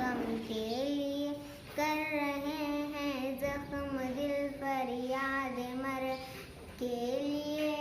غم کے لیے کر رہے ہیں زخم دل فریاد مر کے لیے.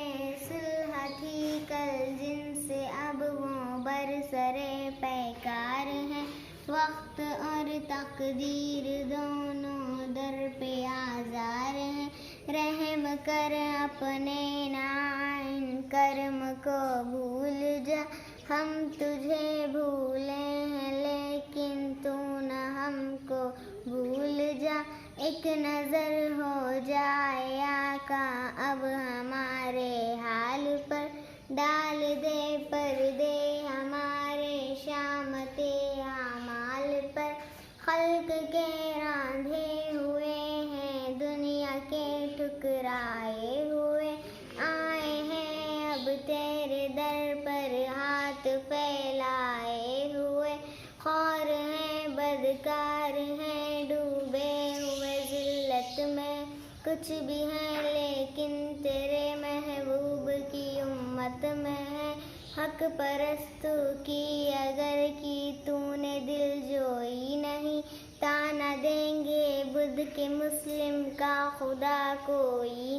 صلح تھی کل جن سے اب وہ برسرے پیکار ہیں. وقت اور تقدیر دونوں در پہ آزار ہیں. رحم کر اپنے نائن کرم کو بھول جا. ہم تجھے بھولے ہیں لیکن تو نہ ہم کو بھول جا. ایک نظر ہو جائے آقا اب ہمارے حال پر. ڈال دے پردے ہمارے شامت اعمال پر. خلق کے راندھے ہوئے ہیں دنیا کے ٹھکرائے ہوئے. آئے ہیں اب تیرے در پر ہاتھ پھیلائے ہوئے. خوار ہیں بدکار ہیں ڈوبے ہوئے ذلت میں. کچھ بھی ہیں لیکن تیرے محبوب کی امت میں ہے. حق پرستوں کی اگر کی تو نے دل جوئی نہیں. تانا دیں گے بدھ کے مسلم کا خدا کوئی